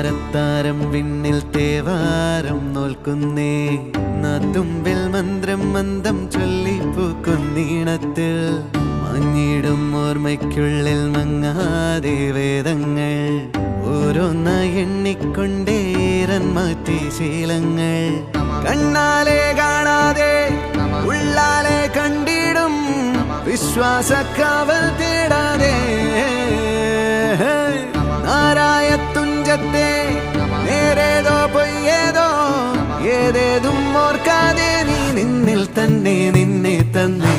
താരത്താരം വിണ്ണിൽ തേവാരം നോൽക്കുന്നേ നാത്തുമ്പിൽ മന്ത്രം മന്ദം ചൊല്ലിപ്പൂക്കുന്നീണത്തിൽ മഞ്ഞിടും ഓർമ്മയ്ക്കുള്ളിൽ മങ്ങാതെ വേദങ്ങൾ ഓരോന്നായി എണ്ണിക്കൊണ്ടേരൻ മാറ്റി ശീലങ്ങൾ കണ്ണാലെ കാണാതെ ഉള്ളാലെ കണ്ടിടും വിശ്വാസക്കാവൽ തേടാതെ നാരായ തുഞ്ചത്തെ നേരേതോ പൊയ്യേതോ ഏതേതും ഓർക്കാതെ നീ നിന്നിൽ തന്നെ നിന്നെ തന്നെ